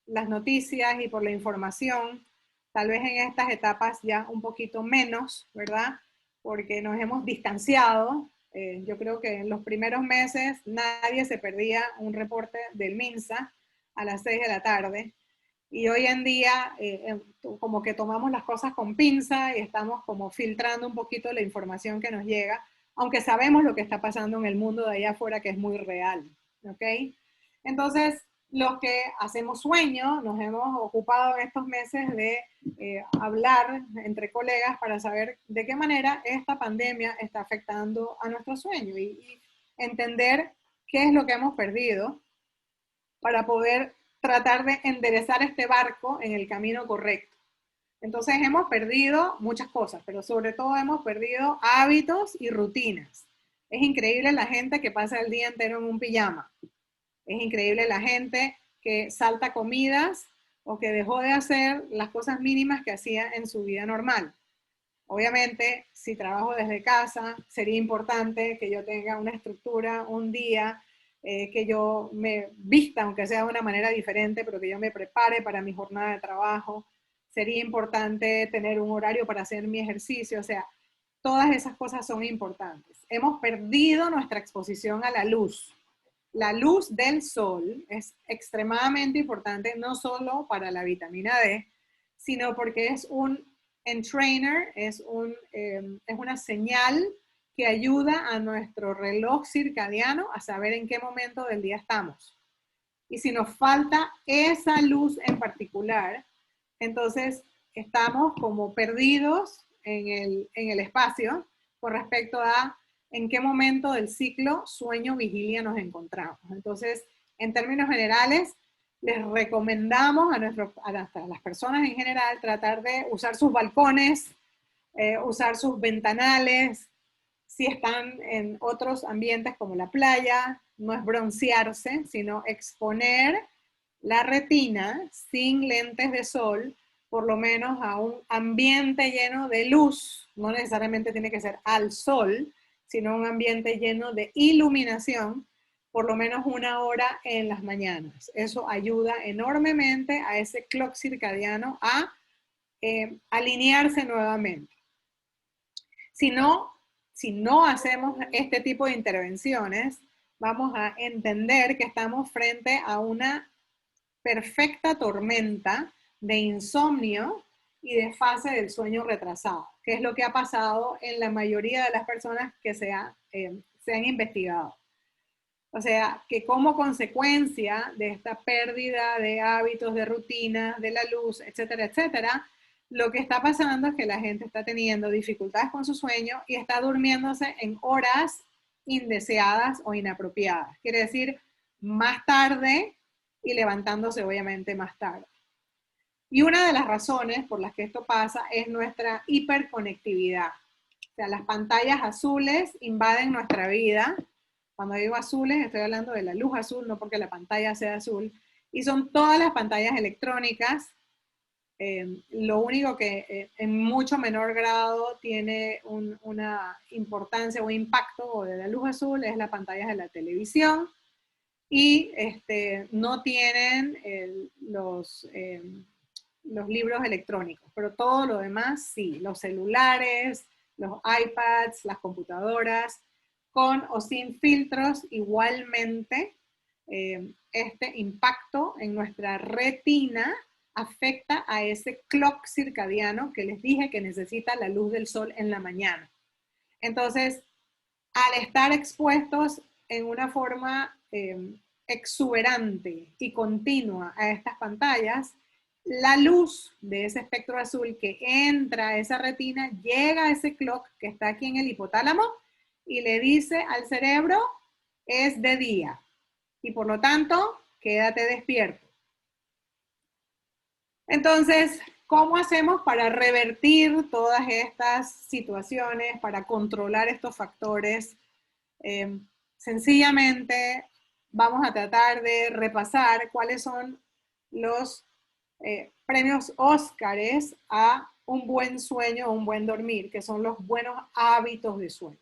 las noticias y por la información, tal vez en estas etapas ya un poquito menos, ¿verdad? Porque nos hemos distanciado. Yo creo que en los primeros meses nadie se perdía un reporte del MINSA a las 6 de la tarde. Y hoy en día como que tomamos las cosas con pinza y estamos como filtrando un poquito la información que nos llega, aunque sabemos lo que está pasando en el mundo de allá afuera, que es muy real, ¿ok? Entonces, los que hacemos sueño, nos hemos ocupado en estos meses de hablar entre colegas para saber de qué manera esta pandemia está afectando a nuestro sueño y entender qué es lo que hemos perdido para poder tratar de enderezar este barco en el camino correcto. Entonces hemos perdido muchas cosas, pero sobre todo hemos perdido hábitos y rutinas. Es increíble la gente que pasa el día entero en un pijama. Es increíble la gente que salta comidas o que dejó de hacer las cosas mínimas que hacía en su vida normal. Obviamente, si trabajo desde casa, sería importante que yo tenga una estructura, un día, que yo me vista, aunque sea de una manera diferente, pero que yo me prepare para mi jornada de trabajo. Sería importante tener un horario para hacer mi ejercicio. O sea, todas esas cosas son importantes. Hemos perdido nuestra exposición a la luz. La luz del sol es extremadamente importante, no solo para la vitamina D, sino porque es un entrainer, es una señal que ayuda a nuestro reloj circadiano a saber en qué momento del día estamos. Y si nos falta esa luz en particular, entonces estamos como perdidos en el espacio con respecto a en qué momento del ciclo sueño-vigilia nos encontramos. Entonces, en términos generales, les recomendamos a las personas en general tratar de usar sus balcones, usar sus ventanales. Si están en otros ambientes como la playa, no es broncearse, sino exponer la retina sin lentes de sol, por lo menos a un ambiente lleno de luz. No necesariamente tiene que ser al sol, sino un ambiente lleno de iluminación, por lo menos 1 hora en las mañanas. Eso ayuda enormemente a ese clock circadiano a alinearse nuevamente. Si no hacemos este tipo de intervenciones, vamos a entender que estamos frente a una perfecta tormenta de insomnio y de fase del sueño retrasado, que es lo que ha pasado en la mayoría de las personas que se han investigado. O sea, que como consecuencia de esta pérdida de hábitos, de rutinas, de la luz, etcétera, etcétera, lo que está pasando es que la gente está teniendo dificultades con su sueño y está durmiéndose en horas indeseadas o inapropiadas. Quiere decir, más tarde y levantándose obviamente más tarde. Y una de las razones por las que esto pasa es nuestra hiperconectividad. O sea, las pantallas azules invaden nuestra vida. Cuando digo azules, estoy hablando de la luz azul, no porque la pantalla sea azul. Y son todas las pantallas electrónicas. Lo único que en mucho menor grado tiene una importancia o impacto de la luz azul es las pantallas de la televisión. Y no tienen los libros electrónicos, pero todo lo demás sí, los celulares, los iPads, las computadoras, con o sin filtros, igualmente este impacto en nuestra retina afecta a ese clock circadiano que les dije que necesita la luz del sol en la mañana. Entonces, al estar expuestos en una forma exuberante y continua a estas pantallas, la luz de ese espectro azul que entra a esa retina llega a ese clock que está aquí en el hipotálamo y le dice al cerebro, es de día y por lo tanto, quédate despierto. Entonces, ¿cómo hacemos para revertir todas estas situaciones, para controlar estos factores? Sencillamente vamos a tratar de repasar cuáles son los premios Óscares a un buen sueño o un buen dormir, que son los buenos hábitos de sueño.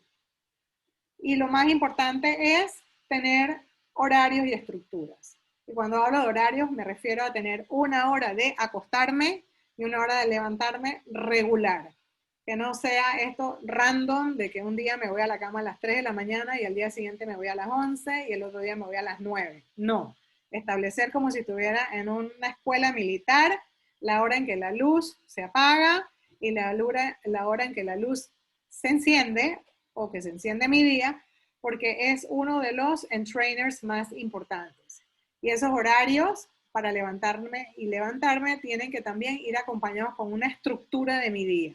Y lo más importante es tener horarios y estructuras. Y cuando hablo de horarios me refiero a tener 1 hora de acostarme y 1 hora de levantarme regular. Que no sea esto random de que un día me voy a la cama a las 3 de la mañana y al día siguiente me voy a las 11 y el otro día me voy a las 9. No, establecer como si estuviera en una escuela militar la hora en que la luz se apaga y la hora en que la luz se enciende o que se enciende mi día, porque es uno de los entrainers más importantes. Y esos horarios para levantarme y levantarme tienen que también ir acompañados con una estructura de mi día.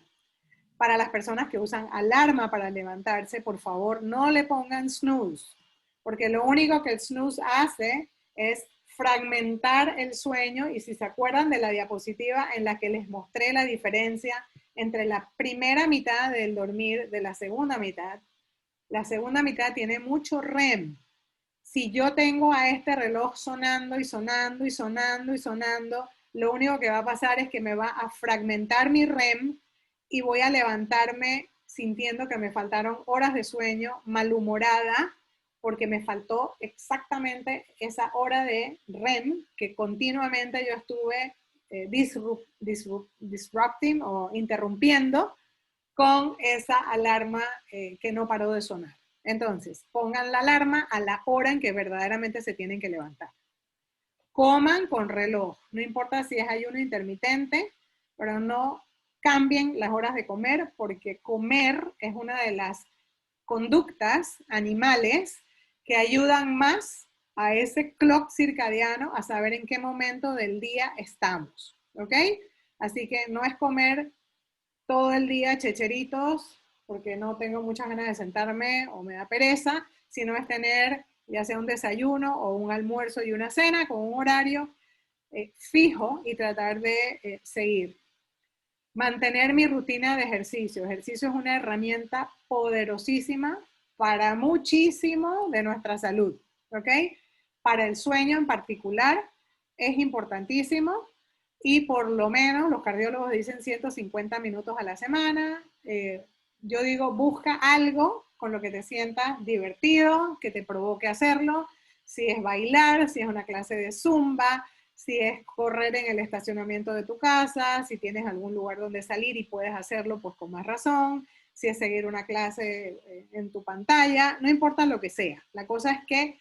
Para las personas que usan alarma para levantarse, por favor, no le pongan snooze, porque lo único que el snooze hace es fragmentar el sueño. Y si se acuerdan de la diapositiva en la que les mostré la diferencia entre la primera mitad del dormir de la segunda mitad tiene mucho REM. Si yo tengo a este reloj sonando y sonando y sonando y sonando, lo único que va a pasar es que me va a fragmentar mi REM y voy a levantarme sintiendo que me faltaron horas de sueño, malhumorada, porque me faltó exactamente esa hora de REM que continuamente yo estuve disrupting o interrumpiendo con esa alarma que no paró de sonar. Entonces, pongan la alarma a la hora en que verdaderamente se tienen que levantar. Coman con reloj, no importa si es ayuno intermitente, pero no cambien las horas de comer, porque comer es una de las conductas animales que ayudan más a ese clock circadiano a saber en qué momento del día estamos, ¿ok? Así que no es comer todo el día checheritos, porque no tengo muchas ganas de sentarme o me da pereza, sino es tener ya sea un desayuno o un almuerzo y una cena con un horario fijo y tratar de seguir. Mantener mi rutina de ejercicio. Ejercicio es una herramienta poderosísima para muchísimo de nuestra salud, ¿ok? Para el sueño en particular es importantísimo y por lo menos los cardiólogos dicen 150 minutos a la semana. Yo digo, busca algo con lo que te sientas divertido, que te provoque hacerlo. Si es bailar, si es una clase de zumba, si es correr en el estacionamiento de tu casa, si tienes algún lugar donde salir y puedes hacerlo, pues con más razón, si es seguir una clase en tu pantalla, no importa lo que sea. La cosa es que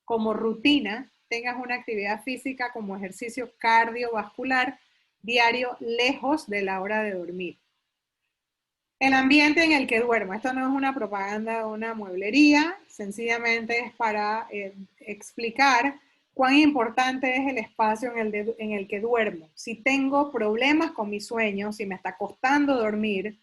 como rutina tengas una actividad física como ejercicio cardiovascular diario lejos de la hora de dormir. El ambiente en el que duermo. Esto no es una propaganda o una mueblería, sencillamente es para explicar cuán importante es el espacio en el que duermo. Si tengo problemas con mi sueño, si me está costando dormir,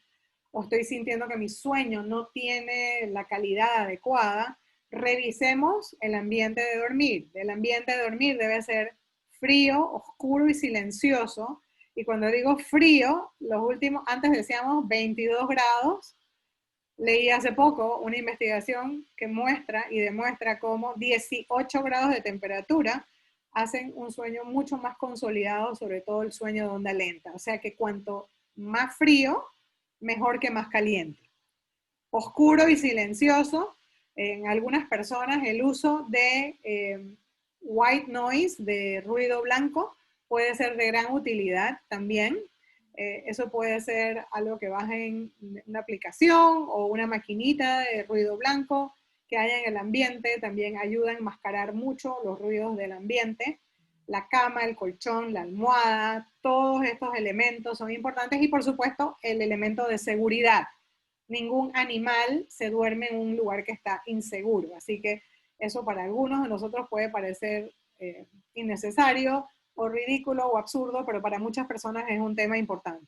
o estoy sintiendo que mi sueño no tiene la calidad adecuada, revisemos el ambiente de dormir. El ambiente de dormir debe ser frío, oscuro y silencioso. Y cuando digo frío, los últimos, antes decíamos 22 grados, leí hace poco una investigación que muestra y demuestra cómo 18 grados de temperatura hacen un sueño mucho más consolidado, sobre todo el sueño de onda lenta. O sea que cuanto más frío, mejor que más caliente. Oscuro y silencioso. En algunas personas el uso de white noise, de ruido blanco, puede ser de gran utilidad también. Eso puede ser algo que baje en una aplicación o una maquinita de ruido blanco que haya en el ambiente. También ayuda a enmascarar mucho los ruidos del ambiente. La cama, el colchón, la almohada, todos estos elementos son importantes y por supuesto el elemento de seguridad. Ningún animal se duerme en un lugar que está inseguro, así que eso para algunos de nosotros puede parecer innecesario o ridículo o absurdo, pero para muchas personas es un tema importante.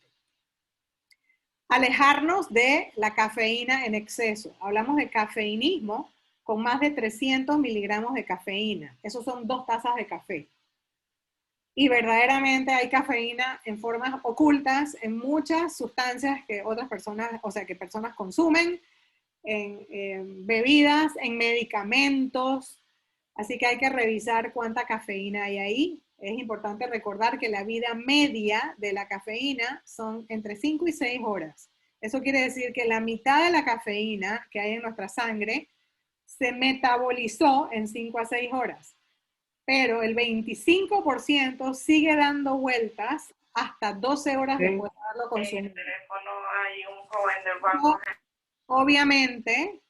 Alejarnos de la cafeína en exceso. Hablamos de cafeinismo con más de 300 miligramos de cafeína. Esos son 2 tazas de café. Y verdaderamente hay cafeína en formas ocultas en muchas sustancias que otras personas, o sea, que personas consumen, en bebidas, en medicamentos. Así que hay que revisar cuánta cafeína hay ahí. Es importante recordar que la vida media de la cafeína son entre 5 y 6 horas. Eso quiere decir que la mitad de la cafeína que hay en nuestra sangre se metabolizó en 5 a 6 horas. Pero el 25% sigue dando vueltas hasta 12 horas después de haberlo consumido. En el teléfono hay un joven del banco. Obviamente,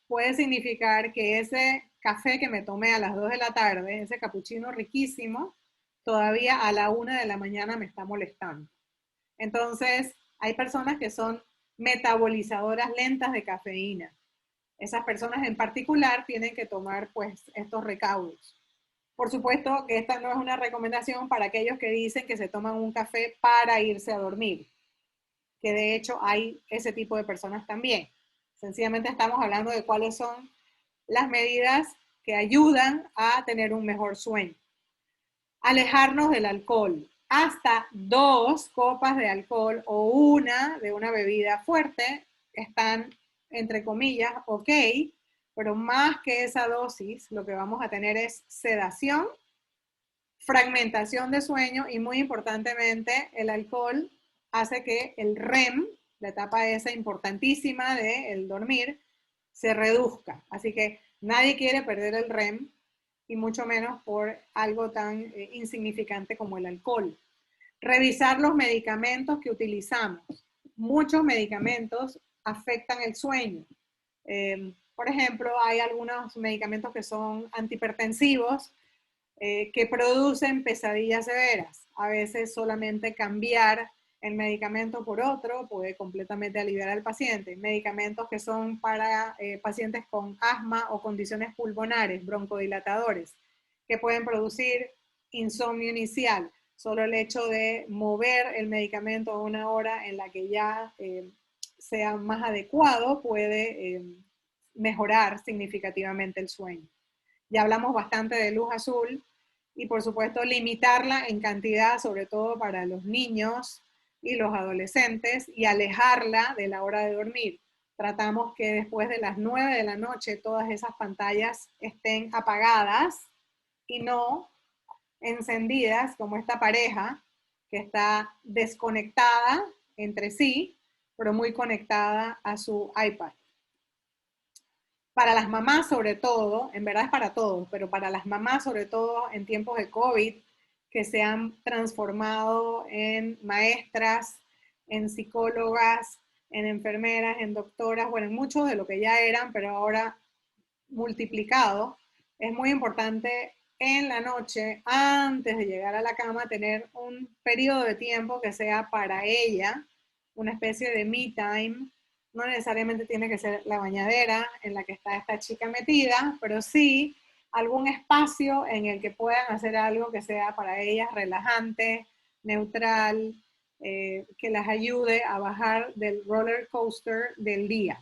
puede significar que ese café que me tomé a las 2 de la tarde, ese capuchino riquísimo, todavía a la 1 de la mañana me está molestando. Entonces, hay personas que son metabolizadoras lentas de cafeína. Esas personas en particular tienen que tomar pues estos recaudos. Por supuesto que esta no es una recomendación para aquellos que dicen que se toman un café para irse a dormir, que de hecho hay ese tipo de personas también. Sencillamente estamos hablando de cuáles son las medidas que ayudan a tener un mejor sueño. Alejarnos del alcohol. Hasta 2 copas de alcohol o una de una bebida fuerte están, entre comillas, ok, pero más que esa dosis, lo que vamos a tener es sedación, fragmentación de sueño y muy importantemente el alcohol hace que el REM, la etapa esa importantísima del dormir, se reduzca. Así que nadie quiere perder el REM y mucho menos por algo tan insignificante como el alcohol. Revisar los medicamentos que utilizamos. Muchos medicamentos afectan el sueño. Por ejemplo, hay algunos medicamentos que son antihipertensivos que producen pesadillas severas. A veces solamente cambiar el medicamento por otro puede completamente aliviar al paciente. Medicamentos que son para pacientes con asma o condiciones pulmonares, broncodilatadores, que pueden producir insomnio inicial. Solo el hecho de mover el medicamento a una hora en la que ya sea más adecuado, puede mejorar significativamente el sueño. Ya hablamos bastante de luz azul y por supuesto limitarla en cantidad, sobre todo para los niños y los adolescentes, y alejarla de la hora de dormir. Tratamos que después de las 9 de la noche todas esas pantallas estén apagadas y no encendidas como esta pareja que está desconectada entre sí, pero muy conectada a su iPad. Para las mamás sobre todo, en verdad es para todos, pero para las mamás sobre todo en tiempos de COVID, que se han transformado en maestras, en psicólogas, en enfermeras, en doctoras, bueno, en muchos de lo que ya eran, pero ahora multiplicado, es muy importante en la noche, antes de llegar a la cama, tener un periodo de tiempo que sea para ella, una especie de me time. No necesariamente tiene que ser la bañadera en la que está esta chica metida, pero sí algún espacio en el que puedan hacer algo que sea para ellas relajante, neutral, que las ayude a bajar del roller coaster del día.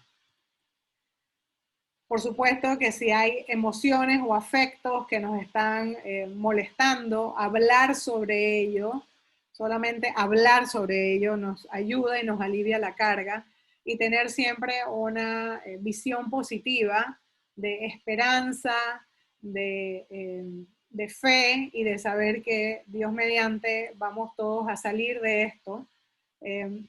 Por supuesto que si hay emociones o afectos que nos están molestando, hablar sobre ello, solamente hablar sobre ello nos ayuda y nos alivia la carga, y tener siempre una visión positiva de esperanza, de fe y de saber que Dios mediante vamos todos a salir de esto,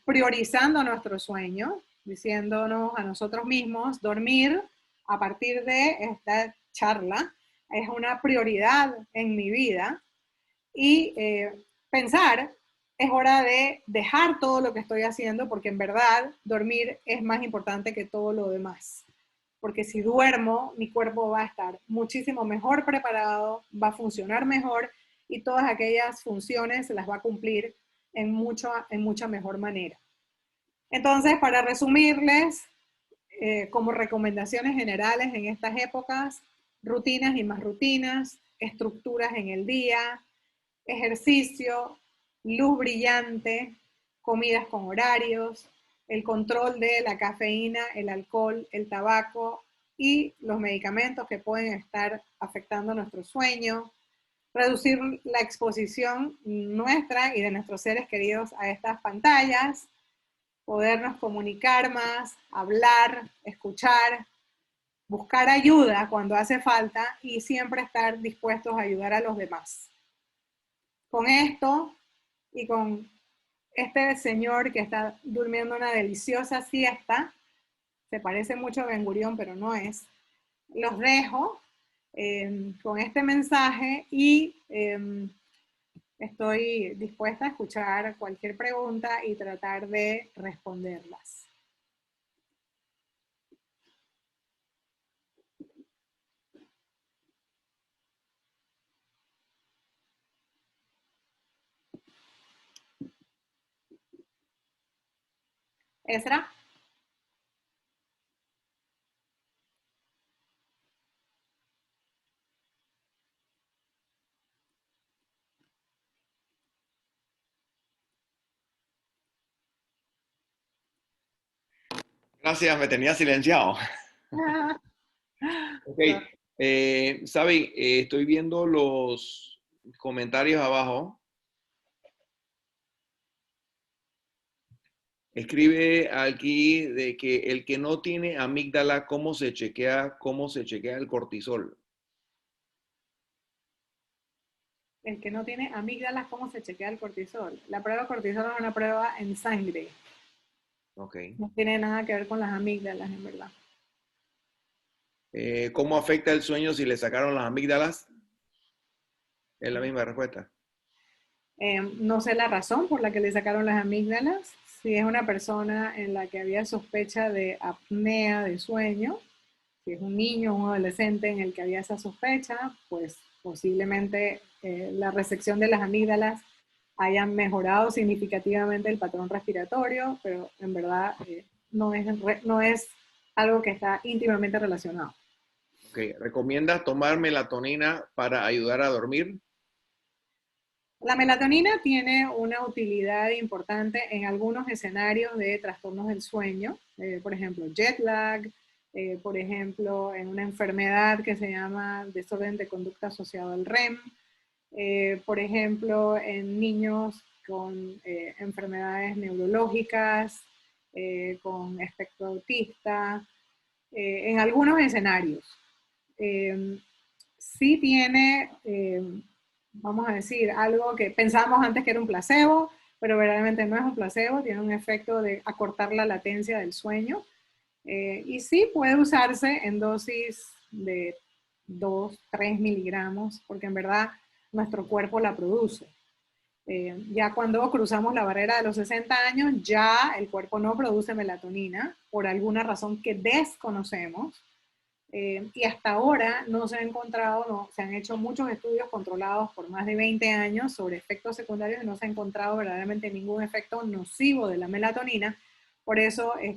priorizando nuestro sueño, diciéndonos a nosotros mismos, dormir a partir de esta charla es una prioridad en mi vida, y pensar, es hora de dejar todo lo que estoy haciendo, porque en verdad dormir es más importante que todo lo demás. Porque si duermo, mi cuerpo va a estar muchísimo mejor preparado, va a funcionar mejor y todas aquellas funciones se las va a cumplir en mucha mejor manera. Entonces, para resumirles, como recomendaciones generales en estas épocas: rutinas y más rutinas, estructuras en el día, ejercicio, luz brillante, comidas con horarios, el control de la cafeína, el alcohol, el tabaco y los medicamentos que pueden estar afectando nuestro sueño, reducir la exposición nuestra y de nuestros seres queridos a estas pantallas, podernos comunicar más, hablar, escuchar, buscar ayuda cuando hace falta y siempre estar dispuestos a ayudar a los demás. Con esto y con este señor que está durmiendo una deliciosa siesta, se parece mucho a Ben Gurión, pero no es, los dejo con este mensaje y estoy dispuesta a escuchar cualquier pregunta y tratar de responderlas. Ezra. Gracias, me tenía silenciado. Ok, Sabi, estoy viendo los comentarios abajo. Escribe aquí de que el que no tiene amígdala, cómo se chequea el cortisol? El que no tiene amígdalas, ¿cómo se chequea el cortisol? La prueba de cortisol es una prueba en sangre. Okay. No tiene nada que ver con las amígdalas, en verdad. ¿Cómo afecta el sueño si le sacaron las amígdalas? Es la misma respuesta. No sé la razón por la que le sacaron las amígdalas. Si es una persona en la que había sospecha de apnea de sueño, si es un niño o un adolescente en el que había esa sospecha, pues posiblemente la resección de las amígdalas haya mejorado significativamente el patrón respiratorio, pero en verdad no es algo que está íntimamente relacionado. Okay. ¿Recomiendas tomar melatonina para ayudar a dormir? La melatonina tiene una utilidad importante en algunos escenarios de trastornos del sueño, por ejemplo, jet lag, por ejemplo, en una enfermedad que se llama desorden de conducta asociado al REM, por ejemplo, en niños con enfermedades neurológicas, con espectro autista, en algunos escenarios. Eh, sí tiene, vamos a decir, algo que pensábamos antes que era un placebo, pero verdaderamente no es un placebo, tiene un efecto de acortar la latencia del sueño. Y sí puede usarse en dosis de 2, 3 miligramos, porque en verdad nuestro cuerpo la produce. Ya cuando cruzamos la barrera de los 60 años, ya el cuerpo no produce melatonina por alguna razón que desconocemos. Y hasta ahora no se ha encontrado, no, se han hecho muchos estudios controlados por más de 20 años sobre efectos secundarios y no se ha encontrado verdaderamente ningún efecto nocivo de la melatonina. Por eso es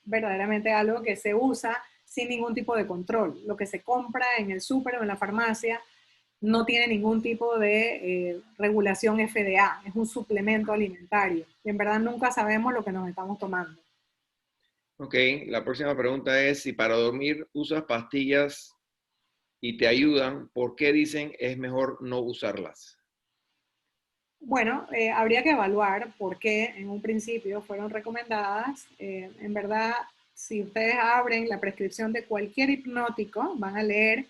verdaderamente algo que se usa sin ningún tipo de control. Lo que se compra en el súper o en la farmacia no tiene ningún tipo de regulación FDA, es un suplemento alimentario. Y en verdad nunca sabemos lo que nos estamos tomando. Ok, la próxima pregunta es, si para dormir usas pastillas y te ayudan, ¿por qué dicen es mejor no usarlas? Bueno, habría que evaluar por qué en un principio fueron recomendadas. En verdad, si ustedes abren la prescripción de cualquier hipnótico, van a leer,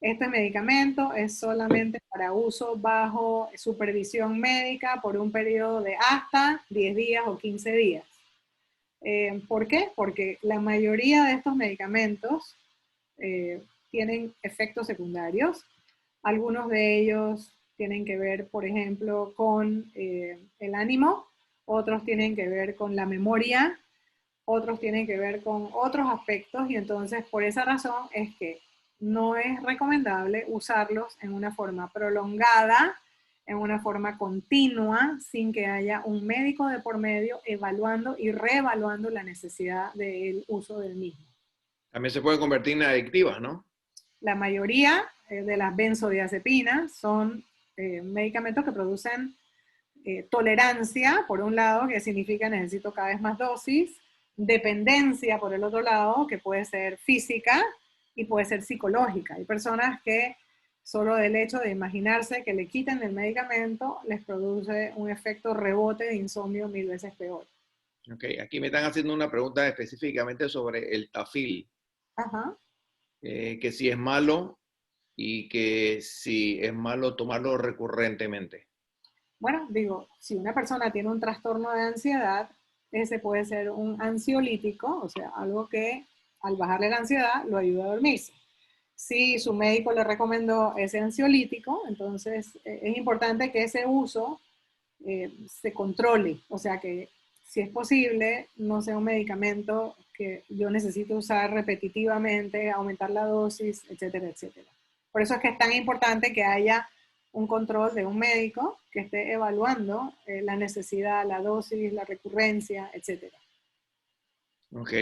este medicamento es solamente para uso bajo supervisión médica por un periodo de hasta 10 días o 15 días. ¿Por qué? Porque la mayoría de estos medicamentos tienen efectos secundarios. Algunos de ellos tienen que ver, por ejemplo, con el ánimo, otros tienen que ver con la memoria, otros tienen que ver con otros aspectos y entonces por esa razón es que no es recomendable usarlos en una forma prolongada, en una forma continua, sin que haya un médico de por medio evaluando y reevaluando la necesidad del uso del mismo. También se pueden convertir en adictivas, ¿no? La mayoría de las benzodiazepinas son medicamentos que producen tolerancia, por un lado, que significa necesito cada vez más dosis, dependencia, por el otro lado, que puede ser física y puede ser psicológica. Hay personas que solo del hecho de imaginarse que le quiten el medicamento les produce un efecto rebote de insomnio 1000 veces peor. Ok, aquí me están haciendo una pregunta específicamente sobre el tafil, Ajá. que si es malo y que si es malo tomarlo recurrentemente. Bueno, digo, si una persona tiene un trastorno de ansiedad, ese puede ser un ansiolítico, o sea, algo que al bajarle la ansiedad lo ayuda a dormirse. Si su médico le recomendó ese ansiolítico, entonces es importante que ese uso se controle, o sea que si es posible, no sea un medicamento que yo necesito usar repetitivamente, aumentar la dosis, etcétera, etcétera. Por eso es que es tan importante que haya un control de un médico que esté evaluando la necesidad, la dosis, la recurrencia, etcétera. Ok.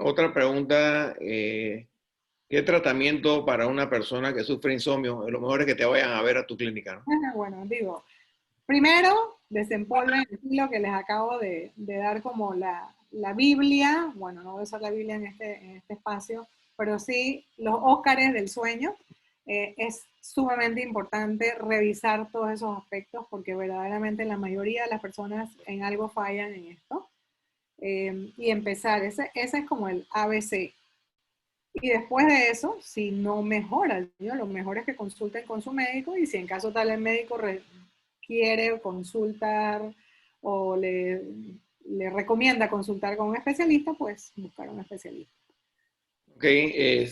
Otra pregunta, ¿qué tratamiento para una persona que sufre insomnio? Lo mejor es que te vayan a ver a tu clínica, ¿no? Bueno, digo, primero, desempolven lo que les acabo de dar como la Biblia. Bueno, no voy a usar la Biblia en este espacio, pero sí los Óscares del sueño. Es sumamente importante revisar todos esos aspectos porque verdaderamente la mayoría de las personas en algo fallan en esto. Y empezar, ese es como el ABC. Y después de eso, si no mejora, ¿no? Lo mejor es que consulten con su médico y si en caso tal el médico quiere consultar o le recomienda consultar con un especialista, pues buscar un especialista. Ok,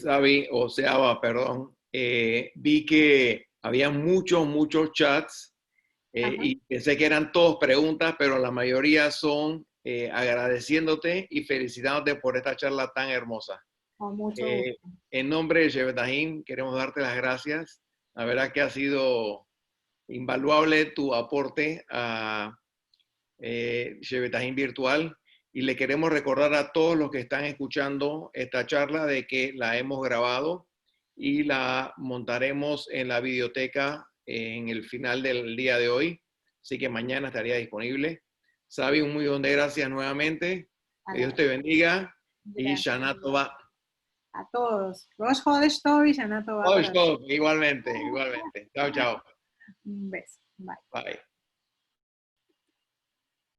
Sabi, o Seaba, perdón, vi que había muchos chats Ajá, y pensé que eran todos preguntas, pero la mayoría son agradeciéndote y felicitándote por esta charla tan hermosa. con mucho Eh, gusto. en nombre de Shebetahim, queremos darte las gracias. La verdad que ha sido invaluable tu aporte a Shebetahim Virtual y le queremos recordar a todos los que están escuchando esta charla de que la hemos grabado y la montaremos en la videoteca en el final del día de hoy, así que mañana estaría disponible. Sabi, un millón de gracias nuevamente. Que Dios te bendiga y Gracias. Shana Tova. A todos. Rosh Hodesh Tov y Shana Tova para todos. Igualmente, igualmente. Chao, chao. Un beso. Bye. Bye.